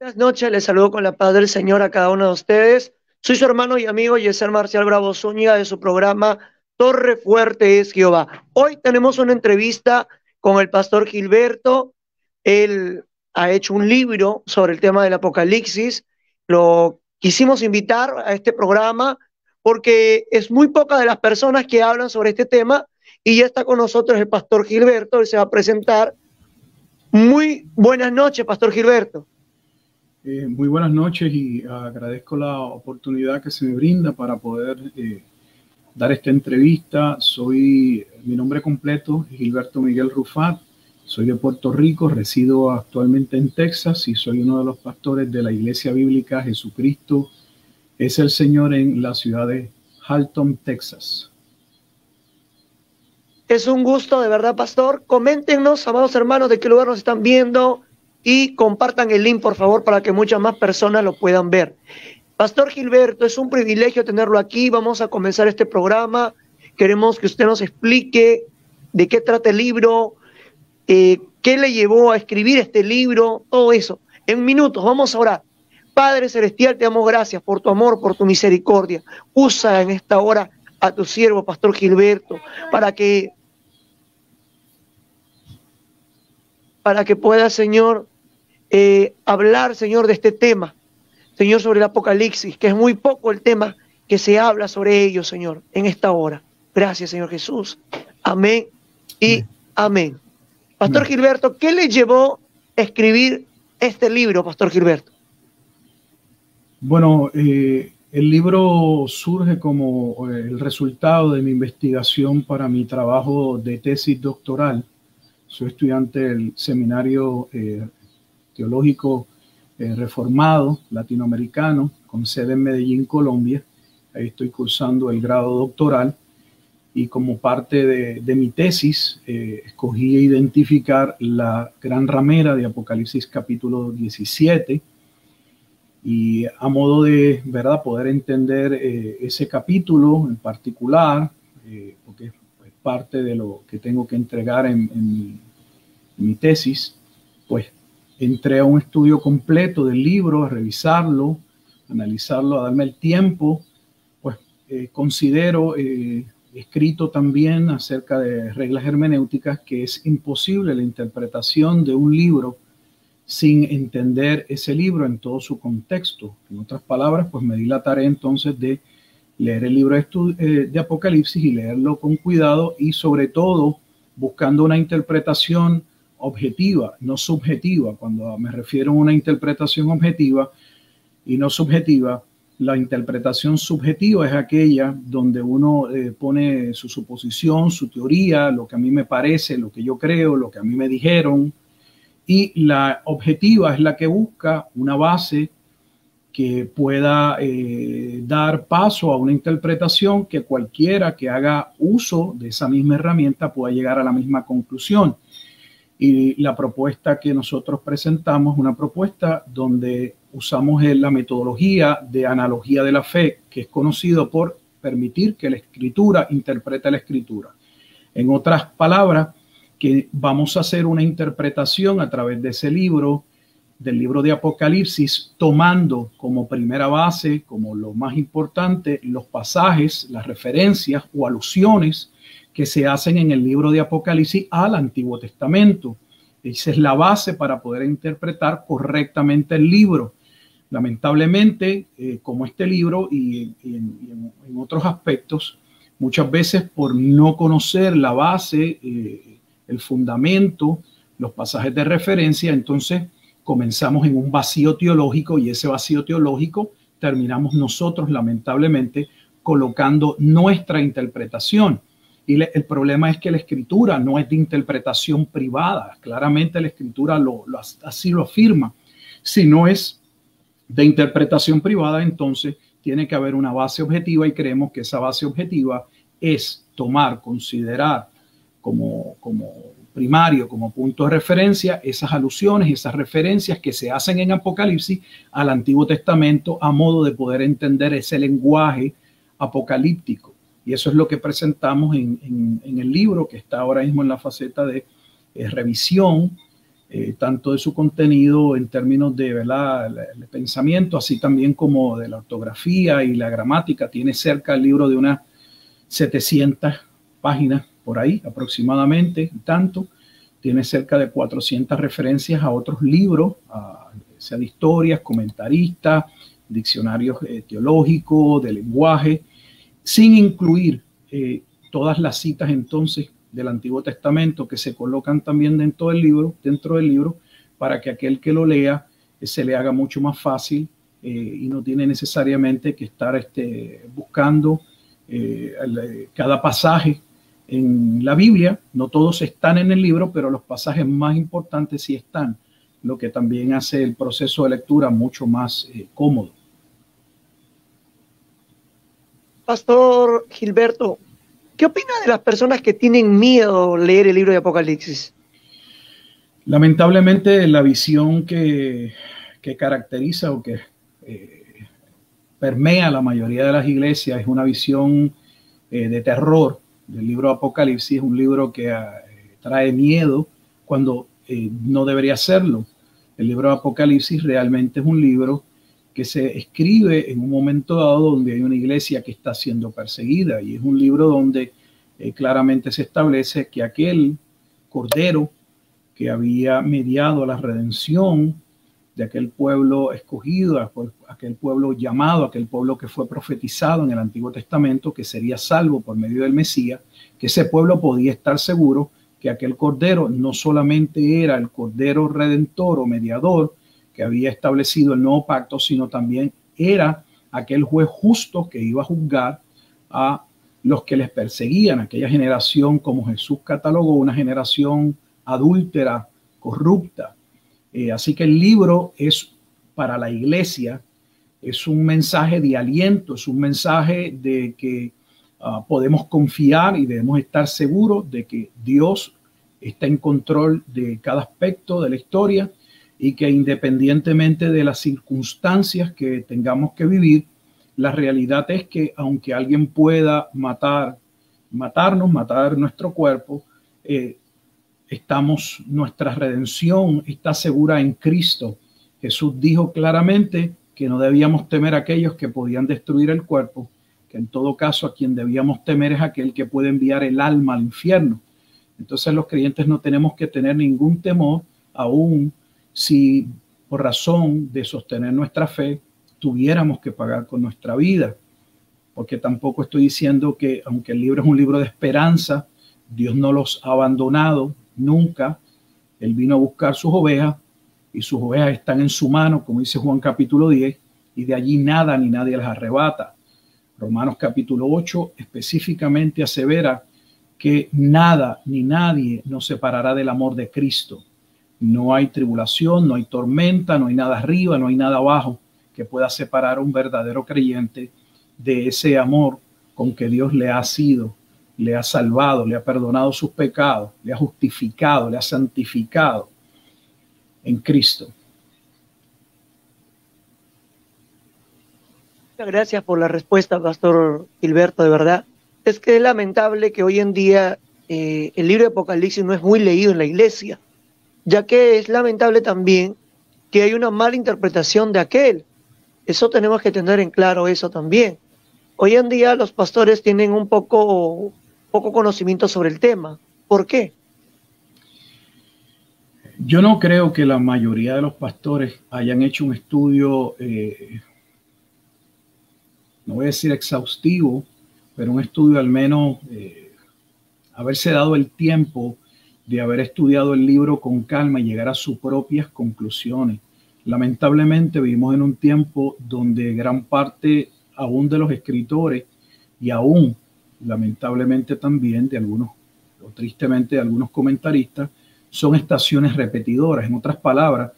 Buenas noches, les saludo con la paz del Señor a cada uno de ustedes. Soy su hermano y amigo Yeser Marcial Bravo Zúñiga de su programa Torre Fuerte es Jehová. Hoy tenemos una entrevista con el pastor Gilberto. Él ha hecho un libro sobre el tema del Apocalipsis. Lo quisimos invitar a este programa porque es muy poca de las personas que hablan sobre este tema y ya está con nosotros el pastor Gilberto. Él se va a presentar. Muy buenas noches, pastor Gilberto. Muy buenas noches y agradezco la oportunidad que se me brinda para poder dar esta entrevista. Mi nombre completo es Gilberto Miguel Rufat, soy de Puerto Rico, resido actualmente en Texas y soy uno de los pastores de la Iglesia Bíblica Jesucristo es el Señor en la ciudad de Halton, Texas. Es un gusto, de verdad, pastor. Coméntenos, amados hermanos, de qué lugar nos están viendo y compartan el link, por favor, para que muchas más personas lo puedan ver. Pastor Gilberto, es un privilegio tenerlo aquí. Vamos a comenzar este programa. Queremos que usted nos explique de qué trata el libro, qué le llevó a escribir este libro, todo eso. En minutos, vamos a orar. Padre Celestial, te damos gracias por tu amor, por tu misericordia. Usa en esta hora a tu siervo, Pastor Gilberto, para que pueda, Señor, hablar, Señor, de este tema, Señor, sobre el Apocalipsis, que es muy poco el tema que se habla sobre ello, Señor, en esta hora. Gracias, Señor Jesús. Amén y amén. Pastor Gilberto, ¿qué le llevó a escribir este libro, Pastor Gilberto? Bueno, el libro surge como el resultado de mi investigación para mi trabajo de tesis doctoral. Soy estudiante del Seminario Teológico Reformado Latinoamericano, con sede en Medellín, Colombia. Ahí estoy cursando el grado doctoral y como parte de mi tesis escogí identificar la gran ramera de Apocalipsis capítulo 17 y a modo de, ¿verdad?, poder entender ese capítulo en particular, porque es parte de lo que tengo que entregar en mi tesis, pues entré a un estudio completo del libro, a revisarlo, analizarlo, a darme el tiempo. Pues considero, escrito también acerca de reglas hermenéuticas, que es imposible la interpretación de un libro sin entender ese libro en todo su contexto. En otras palabras, pues me di la tarea entonces de leer el libro de Apocalipsis y leerlo con cuidado y sobre todo buscando una interpretación objetiva, no subjetiva. Cuando me refiero a una interpretación objetiva y no subjetiva, la interpretación subjetiva es aquella donde uno pone su suposición, su teoría, lo que a mí me parece, lo que yo creo, lo que a mí me dijeron, y la objetiva es la que busca una base que pueda dar paso a una interpretación que cualquiera que haga uso de esa misma herramienta pueda llegar a la misma conclusión. Y la propuesta que nosotros presentamos es una propuesta donde usamos la metodología de analogía de la fe, que es conocido por permitir que la escritura interprete la escritura. En otras palabras, que vamos a hacer una interpretación a través de ese libro, del libro de Apocalipsis, tomando como primera base, como lo más importante, los pasajes, las referencias o alusiones que se hacen en el libro de Apocalipsis al Antiguo Testamento. Esa es la base para poder interpretar correctamente el libro. Lamentablemente, como este libro y en otros aspectos, muchas veces por no conocer la base, el fundamento, los pasajes de referencia, entonces comenzamos en un vacío teológico y ese vacío teológico terminamos nosotros, lamentablemente, colocando nuestra interpretación. Y el problema es que la escritura no es de interpretación privada. Claramente la escritura así lo afirma. Si no es de interpretación privada, entonces tiene que haber una base objetiva y creemos que esa base objetiva es considerar como primario, como punto de referencia, esas alusiones, esas referencias que se hacen en Apocalipsis al Antiguo Testamento a modo de poder entender ese lenguaje apocalíptico. Y eso es lo que presentamos en el libro, que está ahora mismo en la faceta de revisión. tanto de su contenido en términos de, ¿verdad?, el pensamiento, así también como de la ortografía y la gramática. Tiene cerca el libro de unas 700 páginas por ahí aproximadamente, tanto. Tiene cerca de 400 referencias a otros libros, sea de historias, comentaristas, diccionarios teológicos, de lenguaje, sin incluir todas las citas entonces del Antiguo Testamento que se colocan también dentro del libro, para que aquel que lo lea se le haga mucho más fácil y no tiene necesariamente que estar buscando cada pasaje en la Biblia. No todos están en el libro, pero los pasajes más importantes sí están, lo que también hace el proceso de lectura mucho más cómodo. Pastor Gilberto, ¿qué opina de las personas que tienen miedo de leer el libro de Apocalipsis? Lamentablemente, la visión que caracteriza o que permea la mayoría de las iglesias es una visión de terror del libro de Apocalipsis. Es un libro que trae miedo cuando no debería serlo. El libro de Apocalipsis realmente es un libro que se escribe en un momento dado donde hay una iglesia que está siendo perseguida, y es un libro donde claramente se establece que aquel cordero que había mediado la redención de aquel pueblo escogido, aquel pueblo llamado, aquel pueblo que fue profetizado en el Antiguo Testamento, que sería salvo por medio del Mesías, que ese pueblo podía estar seguro que aquel cordero no solamente era el cordero redentor o mediador que había establecido el nuevo pacto, sino también era aquel juez justo que iba a juzgar a los que les perseguían, aquella generación, como Jesús catalogó, una generación adúltera, corrupta. Así que el libro es para la iglesia, es un mensaje de aliento, es un mensaje de que podemos confiar y debemos estar seguros de que Dios está en control de cada aspecto de la historia, y que independientemente de las circunstancias que tengamos que vivir, la realidad es que aunque alguien pueda matar nuestro cuerpo, nuestra redención está segura en Cristo. Jesús dijo claramente que no debíamos temer a aquellos que podían destruir el cuerpo, que en todo caso a quien debíamos temer es aquel que puede enviar el alma al infierno. Entonces los creyentes no tenemos que tener ningún temor, aún si por razón de sostener nuestra fe tuviéramos que pagar con nuestra vida, porque tampoco estoy diciendo que, aunque el libro es un libro de esperanza, Dios no los ha abandonado nunca. Él vino a buscar sus ovejas y sus ovejas están en su mano, como dice Juan capítulo 10, y de allí nada ni nadie las arrebata. Romanos capítulo 8 específicamente asevera que nada ni nadie nos separará del amor de Cristo. No hay tribulación, no hay tormenta, no hay nada arriba, no hay nada abajo que pueda separar a un verdadero creyente de ese amor con que Dios le ha sido, le ha salvado, le ha perdonado sus pecados, le ha justificado, le ha santificado en Cristo. Muchas gracias por la respuesta, Pastor Gilberto, de verdad. Es que es lamentable que hoy en día el libro de Apocalipsis no es muy leído en la iglesia, ya que es lamentable también que hay una mala interpretación de aquel. Eso tenemos que tener en claro eso también. Hoy en día los pastores tienen un poco conocimiento sobre el tema. ¿Por qué? Yo no creo que la mayoría de los pastores hayan hecho un estudio, no voy a decir exhaustivo, pero un estudio al menos, haberse dado el tiempo de haber estudiado el libro con calma y llegar a sus propias conclusiones. Lamentablemente vivimos en un tiempo donde gran parte aún de los escritores y aún lamentablemente también de algunos, o tristemente de algunos comentaristas, son estaciones repetidoras. En otras palabras,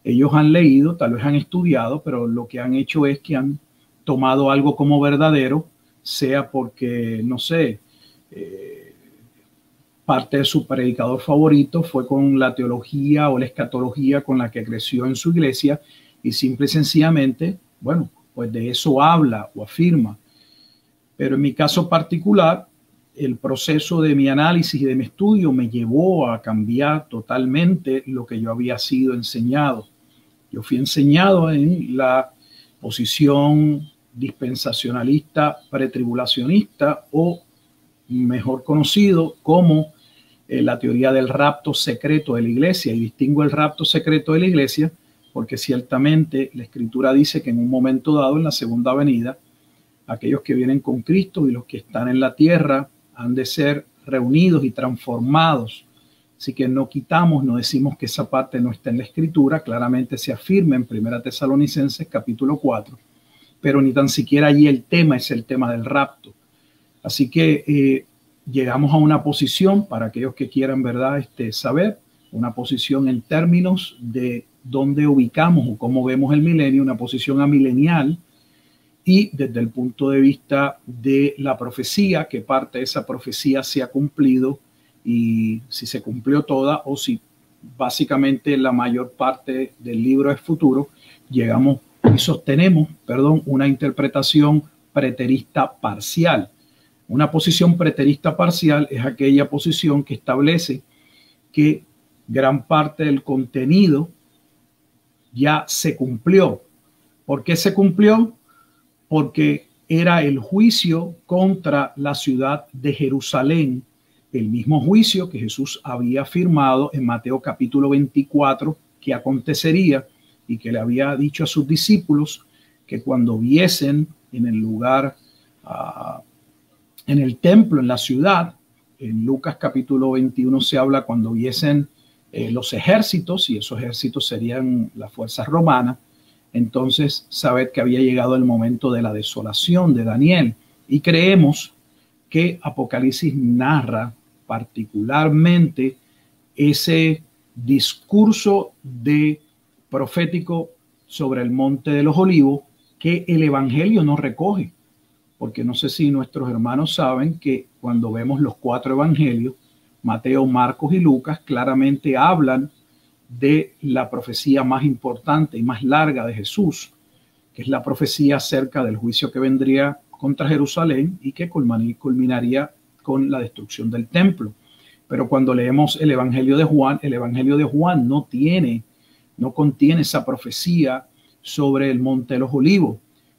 ellos han leído, tal vez han estudiado, pero lo que han hecho es que han tomado algo como verdadero, sea porque, no sé, parte de su predicador favorito fue con la teología o la escatología con la que creció en su iglesia, y simple y sencillamente, bueno, pues de eso habla o afirma. Pero en mi caso particular, el proceso de mi análisis y de mi estudio me llevó a cambiar totalmente lo que yo había sido enseñado. Yo fui enseñado en la posición dispensacionalista pretribulacionista, o mejor conocido como la teoría del rapto secreto de la iglesia. Y distingo el rapto secreto de la iglesia porque ciertamente la Escritura dice que en un momento dado, en la segunda venida, aquellos que vienen con Cristo y los que están en la tierra han de ser reunidos y transformados. Así que no quitamos, no decimos que esa parte no está en la Escritura, claramente se afirma en 1 Tesalonicenses capítulo 4, pero ni tan siquiera allí el tema es el tema del rapto. Así que llegamos a una posición, para aquellos que quieran, ¿verdad?, saber, una posición en términos de dónde ubicamos o cómo vemos el milenio, una posición amilenial, y desde el punto de vista de la profecía, que parte de esa profecía se ha cumplido, y si se cumplió toda o si básicamente la mayor parte del libro es futuro, llegamos y sostenemos, una interpretación preterista parcial. Una posición preterista parcial es aquella posición que establece que gran parte del contenido ya se cumplió. ¿Por qué se cumplió? Porque era el juicio contra la ciudad de Jerusalén, el mismo juicio que Jesús había afirmado en Mateo capítulo 24 que acontecería, y que le había dicho a sus discípulos que cuando viesen en el lugar, en el templo, en la ciudad, en Lucas capítulo 21 se habla cuando viesen los ejércitos, y esos ejércitos serían las fuerzas romanas, entonces saber que había llegado el momento de la desolación de Daniel. Y creemos que Apocalipsis narra particularmente ese discurso profético sobre el Monte de los Olivos que el Evangelio no recoge. Porque no sé si nuestros hermanos saben que cuando vemos los 4 evangelios, Mateo, Marcos y Lucas, claramente hablan de la profecía más importante y más larga de Jesús, que es la profecía acerca del juicio que vendría contra Jerusalén y que culminaría con la destrucción del templo. Pero cuando leemos el Evangelio de Juan no contiene esa profecía sobre el Monte de los Olivos.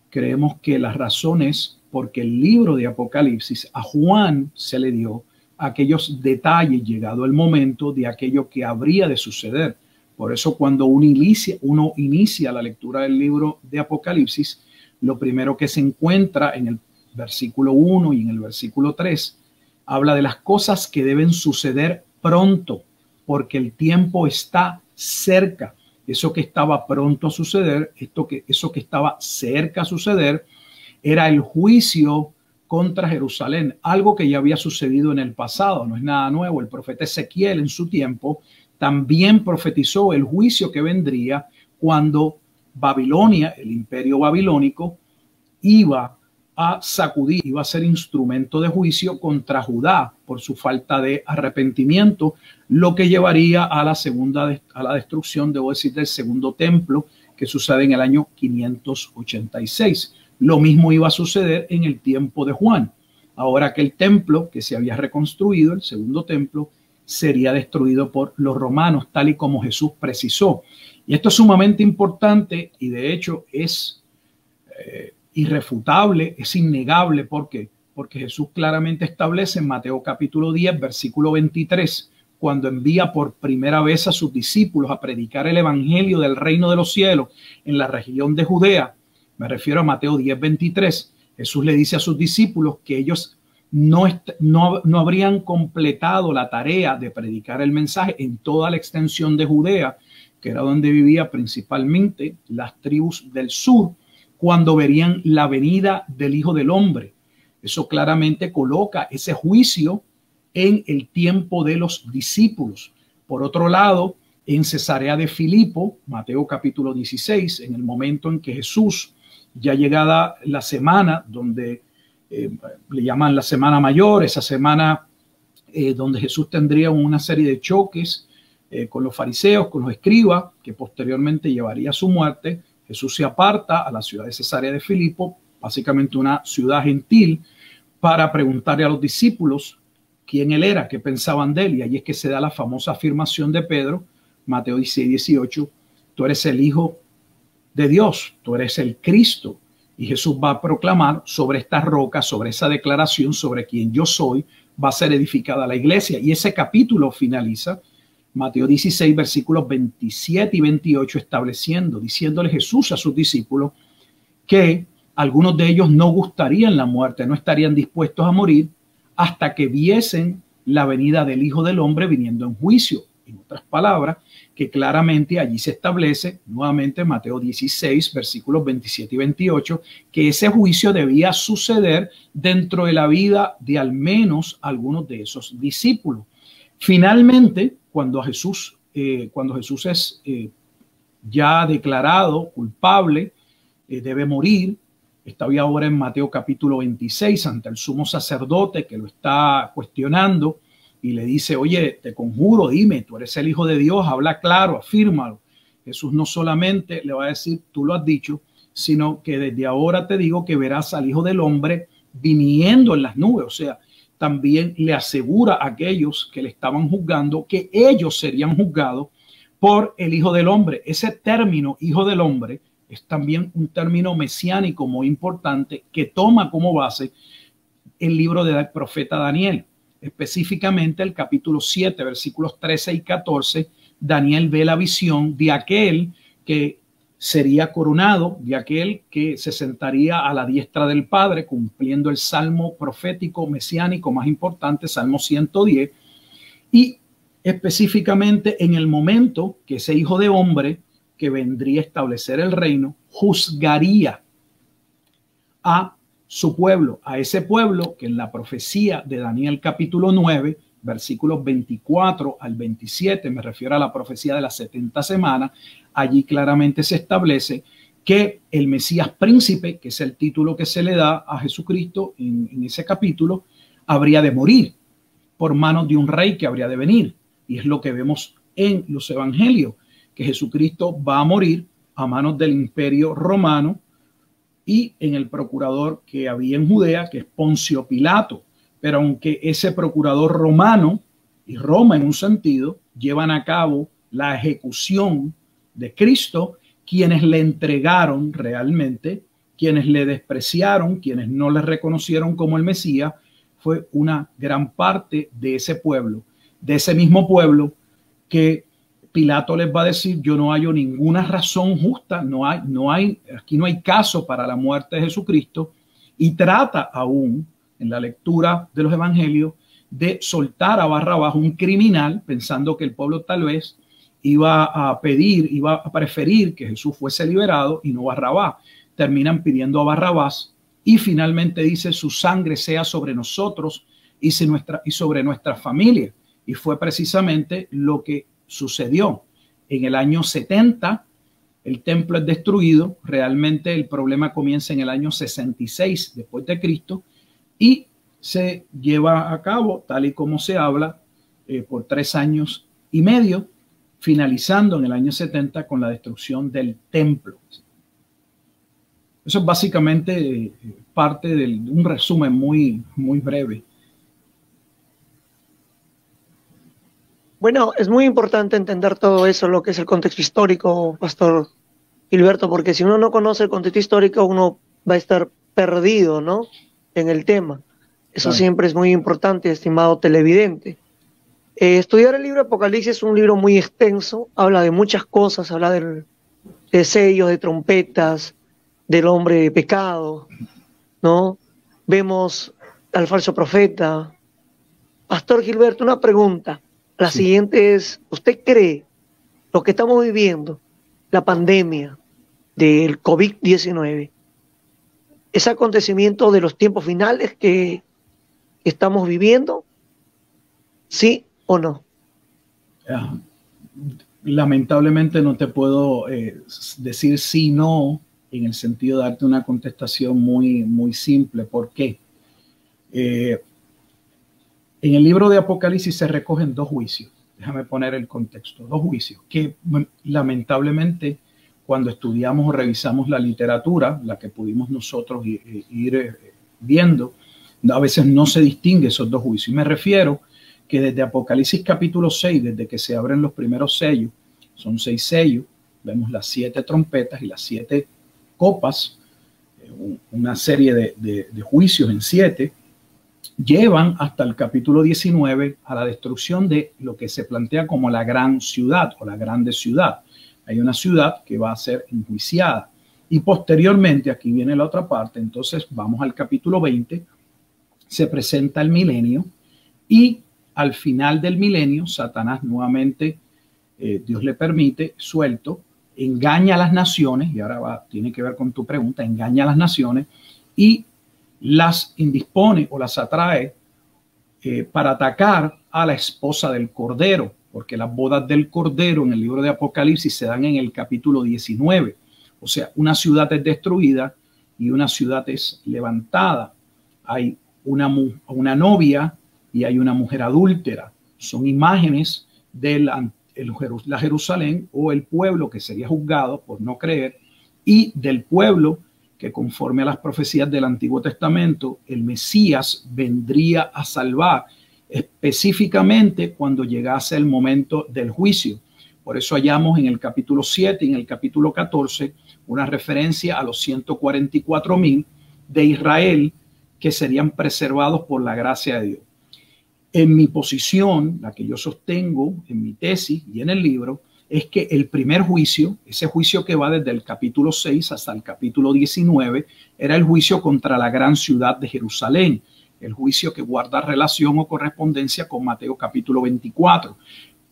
Creemos que la razón es porque el libro de Apocalipsis a Juan se le dio aquellos detalles llegado el momento de aquello que habría de suceder. Por eso cuando uno inicia la lectura del libro de Apocalipsis, lo primero que se encuentra en el versículo 1 y en el versículo 3 habla de las cosas que deben suceder pronto, porque el tiempo está cerca. Eso que estaba pronto a suceder, eso que estaba cerca a suceder, era el juicio contra Jerusalén, algo que ya había sucedido en el pasado, no es nada nuevo. El profeta Ezequiel en su tiempo también profetizó el juicio que vendría cuando Babilonia, el imperio babilónico, iba a sacudir, iba a ser instrumento de juicio contra Judá por su falta de arrepentimiento, lo que llevaría a la destrucción, debo decir, del segundo templo, que sucede en el año 586. Lo mismo iba a suceder en el tiempo de Juan. Ahora que el templo que se había reconstruido, el segundo templo, sería destruido por los romanos, tal y como Jesús precisó. Y esto es sumamente importante y de hecho es irrefutable, es innegable. ¿Por qué? Porque Jesús claramente establece en Mateo capítulo 10, versículo 23, cuando envía por primera vez a sus discípulos a predicar el evangelio del reino de los cielos en la región de Judea. Me refiero a Mateo 10, 23. Jesús le dice a sus discípulos que ellos no habrían completado la tarea de predicar el mensaje en toda la extensión de Judea, que era donde vivía principalmente las tribus del sur, cuando verían la venida del Hijo del Hombre. Eso claramente coloca ese juicio en el tiempo de los discípulos. Por otro lado, en Cesarea de Filipo, Mateo capítulo 16, en el momento en que Jesús, ya llegada la semana donde le llaman la semana mayor, esa semana donde Jesús tendría una serie de choques con los fariseos, con los escribas, que posteriormente llevaría a su muerte. Jesús se aparta a la ciudad de Cesarea de Filipo, básicamente una ciudad gentil, para preguntarle a los discípulos quién él era, qué pensaban de él. Y ahí es que se da la famosa afirmación de Pedro, Mateo 16, 18, tú eres el Hijo de Dios, tú eres el Cristo. Y Jesús va a proclamar sobre esta roca, sobre esa declaración, sobre quien yo soy, va a ser edificada la iglesia. Y ese capítulo finaliza, Mateo 16, versículos 27 y 28, diciéndole Jesús a sus discípulos que algunos de ellos no gustarían la muerte, no estarían dispuestos a morir hasta que viesen la venida del Hijo del Hombre viniendo en juicio. En otras palabras, que claramente allí se establece, nuevamente Mateo 16, versículos 27 y 28, que ese juicio debía suceder dentro de la vida de al menos algunos de esos discípulos. Finalmente, cuando Jesús es ya declarado culpable, debe morir, está ahora en Mateo capítulo 26 ante el sumo sacerdote que lo está cuestionando y le dice, oye, te conjuro, dime, tú eres el Hijo de Dios, habla claro, afírmalo. Jesús no solamente le va a decir, tú lo has dicho, sino que desde ahora te digo que verás al Hijo del Hombre viniendo en las nubes. O sea, también le asegura a aquellos que le estaban juzgando que ellos serían juzgados por el Hijo del Hombre. Ese término, Hijo del Hombre, es también un término mesiánico muy importante que toma como base el libro del profeta Daniel. Específicamente el capítulo 7, versículos 13 y 14, Daniel ve la visión de aquel que sería coronado, de aquel que se sentaría a la diestra del Padre, cumpliendo el salmo profético mesiánico más importante, Salmo 110, y específicamente en el momento que ese Hijo de Hombre que vendría a establecer el reino, juzgaría a su pueblo, a ese pueblo que en la profecía de Daniel capítulo 9, versículos 24 al 27, me refiero a la profecía de las 70 semanas, allí claramente se establece que el Mesías príncipe, que es el título que se le da a Jesucristo en ese capítulo, habría de morir por manos de un rey que habría de venir. Y es lo que vemos en los evangelios, que Jesucristo va a morir a manos del imperio romano y en el procurador que había en Judea, que es Poncio Pilato. Pero aunque ese procurador romano y Roma en un sentido llevan a cabo la ejecución de Cristo, quienes le entregaron realmente, quienes le despreciaron, quienes no le reconocieron como el Mesías, fue una gran parte de ese pueblo, de ese mismo pueblo que Pilato les va a decir, yo no hallo ninguna razón justa, aquí no hay caso para la muerte de Jesucristo, y trata aún en la lectura de los evangelios de soltar a Barrabás, un criminal, pensando que el pueblo tal vez iba a preferir que Jesús fuese liberado y no Barrabás. Terminan pidiendo a Barrabás y finalmente dice, su sangre sea sobre nosotros y sobre nuestra familia. Y fue precisamente lo que sucedió. En el año 70, el templo es destruido. Realmente el problema comienza en el año 66 después de Cristo y se lleva a cabo, tal y como se habla, por 3 años y medio, finalizando en el año 70 con la destrucción del templo. Eso es básicamente parte de un resumen muy, muy breve. Bueno, es muy importante entender todo eso, lo que es el contexto histórico, Pastor Gilberto, porque si uno no conoce el contexto histórico, uno va a estar perdido, ¿no?, en el tema. Eso claro. Siempre es muy importante, estimado televidente. Estudiar el libro Apocalipsis es un libro muy extenso, habla de muchas cosas, habla de sellos, de trompetas, del hombre de pecado, ¿no? Vemos al falso profeta. Pastor Gilberto, una pregunta. La siguiente es, ¿usted cree lo que estamos viviendo, la pandemia del COVID-19, ese acontecimiento de los tiempos finales que estamos viviendo, sí o no? Lamentablemente no te puedo decir sí o no, en el sentido de darte una contestación muy, muy simple. ¿Por qué? En el libro de Apocalipsis se recogen 2 juicios. Déjame poner el contexto. 2 juicios que lamentablemente cuando estudiamos o revisamos la literatura, la que pudimos nosotros ir viendo, A veces no se distingue esos dos juicios. Y me refiero que desde Apocalipsis capítulo 6, desde que se abren los primeros sellos, son 6 sellos, vemos las 7 trompetas y las 7 copas, una serie de juicios en 7, llevan hasta el capítulo 19 a la destrucción de lo que se plantea como la gran ciudad o la grande ciudad. Hay una ciudad que va a ser enjuiciada. Y posteriormente, aquí viene la otra parte, entonces vamos al capítulo 20, se presenta el milenio y al final del milenio, Satanás nuevamente, Dios le permite, suelto, engaña a las naciones, y ahora tiene que ver con tu pregunta, engaña a las naciones y las indispone o las atrae para atacar a la esposa del Cordero, porque las bodas del Cordero en el libro de Apocalipsis se dan en el capítulo 19. O sea, una ciudad es destruida y una ciudad es levantada. Hay una novia y hay una mujer adúltera. Son imágenes de la Jerusalén o el pueblo que sería juzgado por no creer y del pueblo que conforme a las profecías del Antiguo Testamento, el Mesías vendría a salvar específicamente cuando llegase el momento del juicio. Por eso hallamos en el capítulo 7 y en el capítulo 14 una referencia a los 144,000 de Israel que serían preservados por la gracia de Dios. En mi posición, la que yo sostengo en mi tesis y en el libro, es que el primer juicio, ese juicio que va desde el capítulo 6 hasta el capítulo 19, era el juicio contra la gran ciudad de Jerusalén, el juicio que guarda relación o correspondencia con Mateo capítulo 24.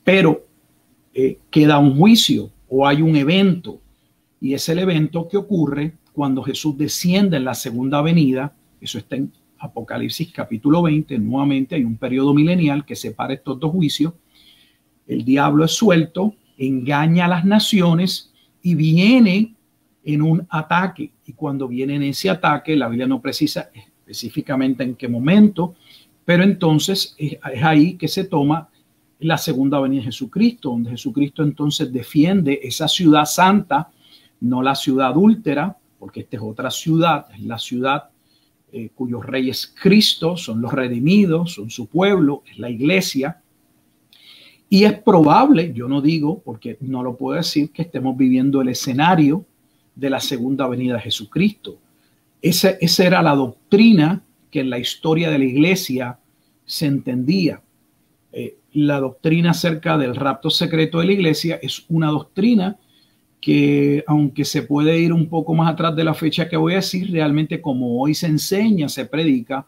Pero queda un juicio o hay un evento, y es el evento que ocurre cuando Jesús desciende en la segunda venida. Eso está en Apocalipsis capítulo 20. Nuevamente hay un periodo milenial que separa estos dos juicios. El diablo es suelto, engaña a las naciones y viene en un ataque. Y cuando viene en ese ataque, la Biblia no precisa específicamente en qué momento, pero entonces es ahí que se toma la segunda venida de Jesucristo, donde Jesucristo entonces defiende esa ciudad santa, no la ciudad adúltera, porque esta es otra ciudad, es la ciudad cuyo rey es Cristo, son los redimidos, son su pueblo, es la iglesia. Y es probable, yo no digo, porque no lo puedo decir, que estemos viviendo el escenario de la segunda venida de Jesucristo. Esa era la doctrina que en la historia de la iglesia se entendía. La doctrina acerca del rapto secreto de la iglesia es una doctrina que, aunque se puede ir un poco más atrás de la fecha que voy a decir, realmente como hoy se enseña, se predica,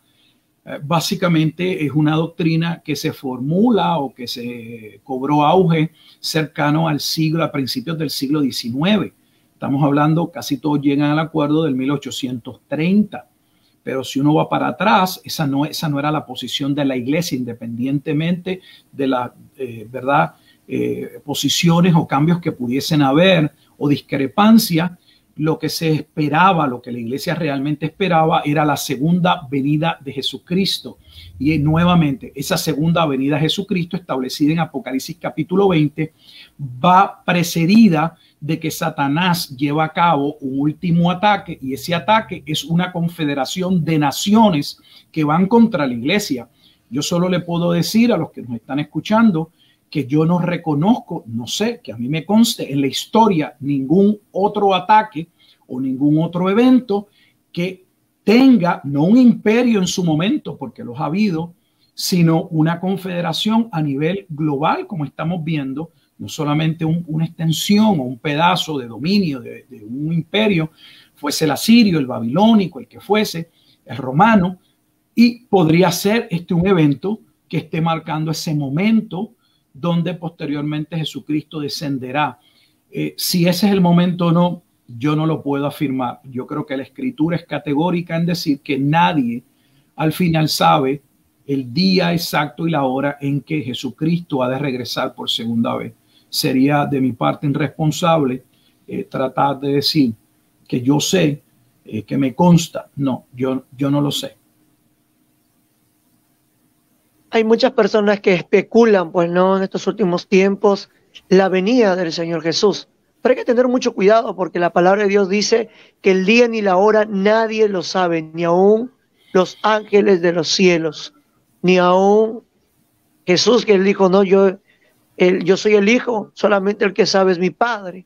básicamente es una doctrina que se formula o que se cobró auge cercano al siglo, a principios del siglo XIX. Estamos hablando, casi todos llegan al acuerdo del 1830. Pero si uno va para atrás, esa no era la posición de la iglesia, independientemente de las posiciones o cambios que pudiesen haber o discrepancia. Lo que se esperaba, lo que la iglesia realmente esperaba, era la segunda venida de Jesucristo. Y nuevamente, esa segunda venida de Jesucristo, establecida en Apocalipsis capítulo 20, va precedida de que Satanás lleva a cabo un último ataque, y ese ataque es una confederación de naciones que van contra la iglesia. Yo solo le puedo decir a los que nos están escuchando que yo no reconozco, no sé, que a mí me conste en la historia ningún otro ataque o ningún otro evento que tenga no un imperio en su momento, porque los ha habido, sino una confederación a nivel global, como estamos viendo, no solamente una extensión o un pedazo de dominio de un imperio, fuese el asirio, el babilónico, el que fuese, el romano, y podría ser un evento que esté marcando ese momento donde posteriormente Jesucristo descenderá. Si ese es el momento o no, yo no lo puedo afirmar. Yo creo que la Escritura es categórica en decir que nadie al final sabe el día exacto y la hora en que Jesucristo ha de regresar por segunda vez. Sería de mi parte irresponsable tratar de decir que yo sé, que me consta. No, yo no lo sé. Hay muchas personas que especulan, pues no, en estos últimos tiempos, la venida del Señor Jesús. Pero hay que tener mucho cuidado porque la palabra de Dios dice que el día ni la hora nadie lo sabe, ni aún los ángeles de los cielos, ni aún Jesús, que él dijo, no, yo soy el Hijo, solamente el que sabe es mi Padre.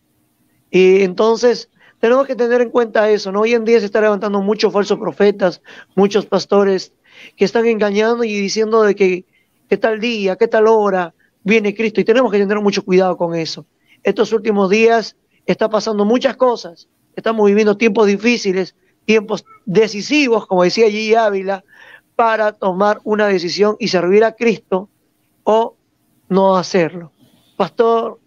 Y entonces tenemos que tener en cuenta eso, ¿no? Hoy en día se están levantando muchos falsos profetas, muchos pastores que están engañando y diciendo de que tal día, qué tal hora viene Cristo, y tenemos que tener mucho cuidado con eso. Estos últimos días está pasando muchas cosas, estamos viviendo tiempos difíciles, tiempos decisivos, como decía Gigi Ávila, para tomar una decisión y servir a Cristo o no hacerlo. Pastor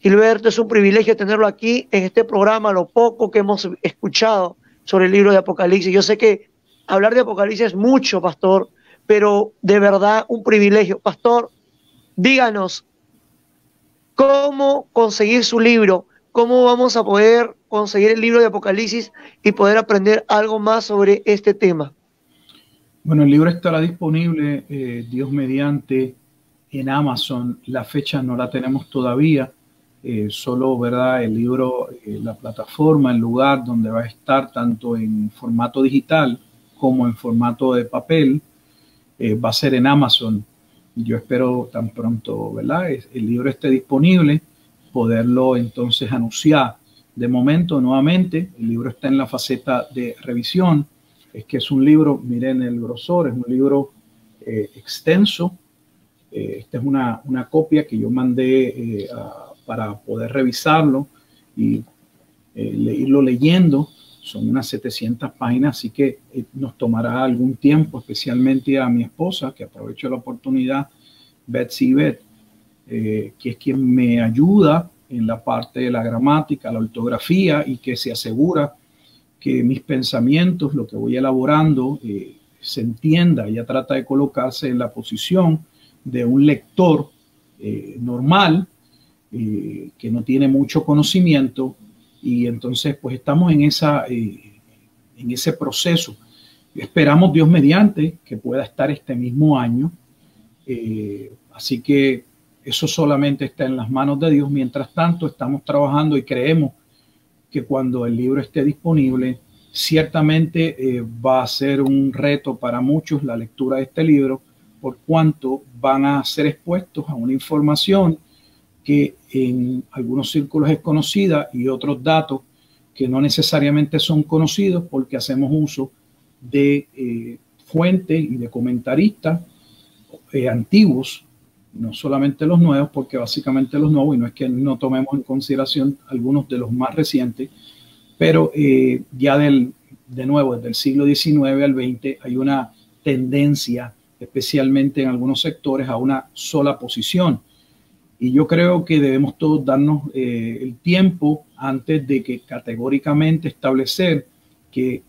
Gilberto, es un privilegio tenerlo aquí en este programa, lo poco que hemos escuchado sobre el libro de Apocalipsis. Yo sé que hablar de Apocalipsis es mucho, pastor, pero de verdad un privilegio. Pastor, díganos, ¿cómo conseguir su libro? ¿Cómo vamos a poder conseguir el libro de Apocalipsis y poder aprender algo más sobre este tema? Bueno, el libro estará disponible, Dios mediante, en Amazon. La fecha no la tenemos todavía. Solo, ¿verdad? El libro, la plataforma, el lugar donde va a estar tanto en formato digital como en formato de papel, va a ser en Amazon. Yo espero tan pronto, ¿verdad? El libro esté disponible, poderlo entonces anunciar. De momento, nuevamente, el libro está en la faceta de revisión. Es que es un libro, miren el grosor, es un libro extenso. Esta es una copia que yo mandé para poder revisarlo y irlo leyendo. Son unas 700 páginas, así que nos tomará algún tiempo, especialmente a mi esposa, que aprovecho la oportunidad, Betsy Beth, que es quien me ayuda en la parte de la gramática, la ortografía, y que se asegura que mis pensamientos, lo que voy elaborando, se entienda. Ella trata de colocarse en la posición de un lector normal, que no tiene mucho conocimiento, y entonces pues estamos en ese proceso. Esperamos, Dios mediante, que pueda estar este mismo año, así que eso solamente está en las manos de Dios. Mientras tanto, estamos trabajando y creemos que cuando el libro esté disponible, ciertamente va a ser un reto para muchos la lectura de este libro, por cuanto van a ser expuestos a una información que en algunos círculos es conocida y otros datos que no necesariamente son conocidos, porque hacemos uso de fuentes y de comentaristas antiguos, no solamente los nuevos, porque básicamente los nuevos, y no es que no tomemos en consideración algunos de los más recientes, pero ya de nuevo, desde el siglo XIX al XX hay una tendencia, especialmente en algunos sectores, a una sola posición. Y yo creo que debemos todos darnos el tiempo antes de que categóricamente establecer que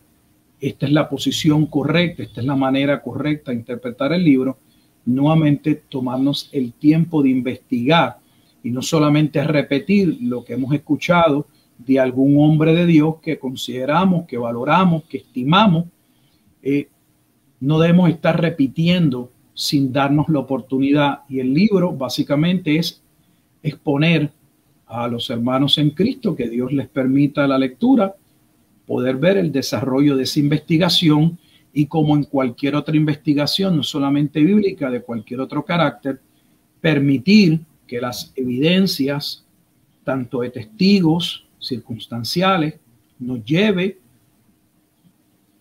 esta es la posición correcta, esta es la manera correcta de interpretar el libro. Nuevamente tomarnos el tiempo de investigar y no solamente repetir lo que hemos escuchado de algún hombre de Dios que consideramos, que valoramos, que estimamos. No debemos estar repitiendo sin darnos la oportunidad. Y el libro básicamente es exponer a los hermanos en Cristo, que Dios les permita la lectura, poder ver el desarrollo de esa investigación, y como en cualquier otra investigación, no solamente bíblica, de cualquier otro carácter, permitir que las evidencias, tanto de testigos circunstanciales, nos lleve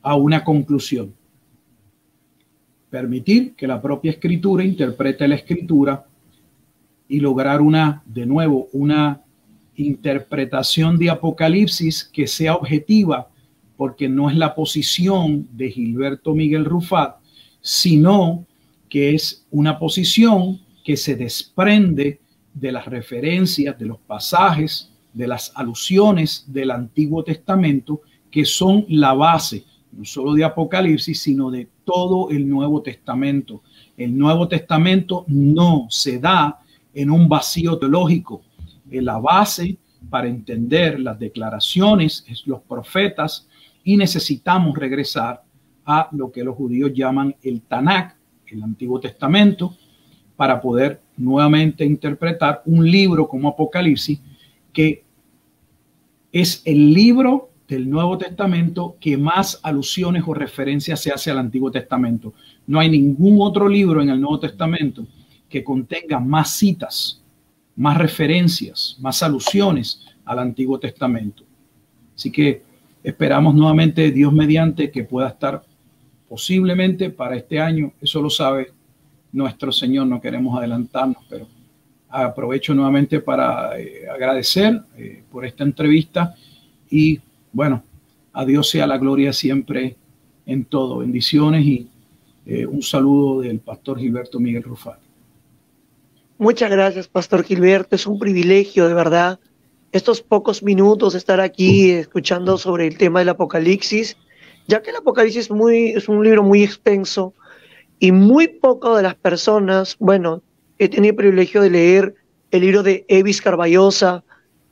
a una conclusión. Permitir que la propia escritura interprete la escritura y lograr una interpretación de Apocalipsis que sea objetiva, porque no es la posición de Gilberto Miguel Rufat, sino que es una posición que se desprende de las referencias, de los pasajes, de las alusiones del Antiguo Testamento, que son la base, no solo de Apocalipsis, sino de todo el Nuevo Testamento. El Nuevo Testamento no se da en un vacío teológico. La base para entender las declaraciones es los profetas, y necesitamos regresar a lo que los judíos llaman el Tanakh, el Antiguo Testamento, para poder nuevamente interpretar un libro como Apocalipsis, que es el libro del Nuevo Testamento que más alusiones o referencias se hace al Antiguo Testamento. No hay ningún otro libro en el Nuevo Testamento que contenga más citas, más referencias, más alusiones al Antiguo Testamento. Así que esperamos nuevamente, Dios mediante, que pueda estar posiblemente para este año. Eso lo sabe nuestro Señor, no queremos adelantarnos, pero aprovecho nuevamente para agradecer por esta entrevista y bueno, a Dios sea la gloria siempre en todo. Bendiciones y un saludo del pastor Gilberto Miguel Rufat. Muchas gracias, pastor Gilberto. Es un privilegio, de verdad, estos pocos minutos estar aquí escuchando sobre el tema del Apocalipsis, ya que el Apocalipsis es un libro muy extenso y muy poco de las personas, bueno, he tenido el privilegio de leer el libro de Evis Carballosa.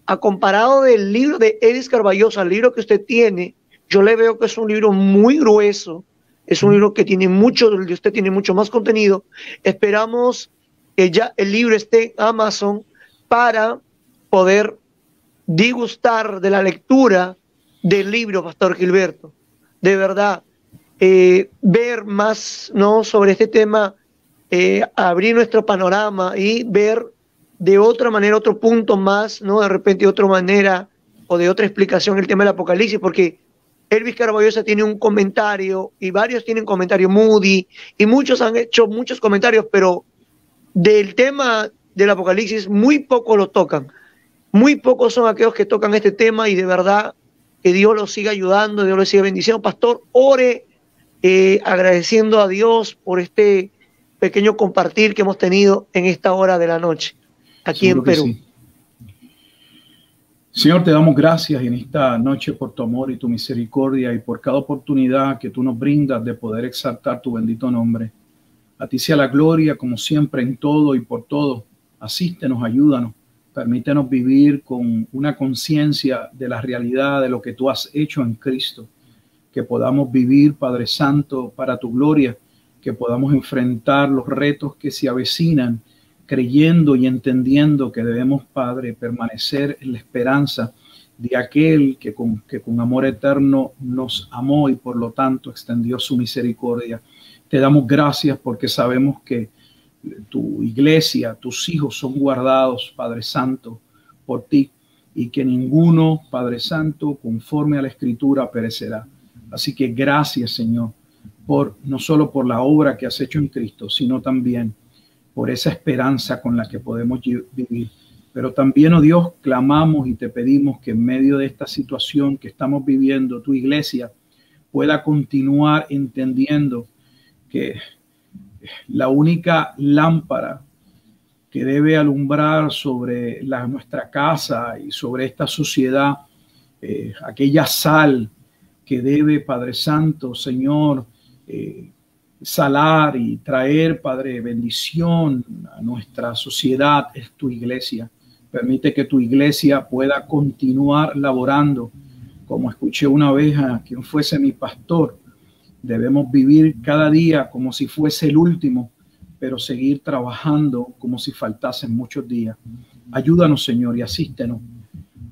A comparado del libro de Evis Carballosa al libro que usted tiene, yo le veo que es un libro muy grueso, es un libro que tiene mucho, usted tiene mucho más contenido. Esperamos que ya el libro esté en Amazon para poder disgustar de la lectura del libro, pastor Gilberto. De verdad, ver más, ¿no?, sobre este tema, abrir nuestro panorama y ver de otra manera, otro punto más, ¿no? De repente de otra manera o de otra explicación el tema del Apocalipsis, porque Elvis Carballosa tiene un comentario y varios tienen comentario, Moody, y muchos han hecho muchos comentarios, pero del tema del Apocalipsis muy pocos lo tocan. Muy pocos son aquellos que tocan este tema y de verdad que Dios los siga ayudando, Dios los siga bendiciendo. Pastor, ore agradeciendo a Dios por este pequeño compartir que hemos tenido en esta hora de la noche, aquí en Perú. Sí. Señor, te damos gracias en esta noche por tu amor y tu misericordia y por cada oportunidad que tú nos brindas de poder exaltar tu bendito nombre. A ti sea la gloria, como siempre, en todo y por todo. Asístenos, ayúdanos, permítenos vivir con una conciencia de la realidad de lo que tú has hecho en Cristo. Que podamos vivir, Padre Santo, para tu gloria, que podamos enfrentar los retos que se avecinan, creyendo y entendiendo que debemos, Padre, permanecer en la esperanza de aquel que con amor eterno nos amó y por lo tanto extendió su misericordia. Te damos gracias porque sabemos que tu iglesia, tus hijos son guardados, Padre Santo, por ti y que ninguno, Padre Santo, conforme a la Escritura perecerá. Así que gracias, Señor, no solo por la obra que has hecho en Cristo, sino también por esa esperanza con la que podemos vivir. Pero también, oh Dios, clamamos y te pedimos que en medio de esta situación que estamos viviendo, tu iglesia pueda continuar entendiendo que la única lámpara que debe alumbrar sobre nuestra casa y sobre esta sociedad, aquella sal que debe, Padre Santo, Señor, salar y traer, Padre, bendición a nuestra sociedad, es tu iglesia. Permite que tu iglesia pueda continuar laborando. Como escuché una vez a quien fuese mi pastor, debemos vivir cada día como si fuese el último, pero seguir trabajando como si faltasen muchos días. Ayúdanos, Señor, y asístenos.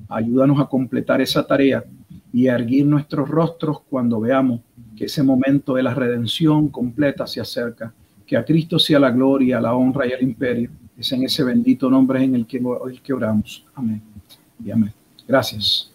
Ayúdanos a completar esa tarea y a erguir nuestros rostros cuando veamos que ese momento de la redención completa se acerca. Que a Cristo sea la gloria, la honra y el imperio. Es en ese bendito nombre en el que oramos. Amén y amén. Gracias.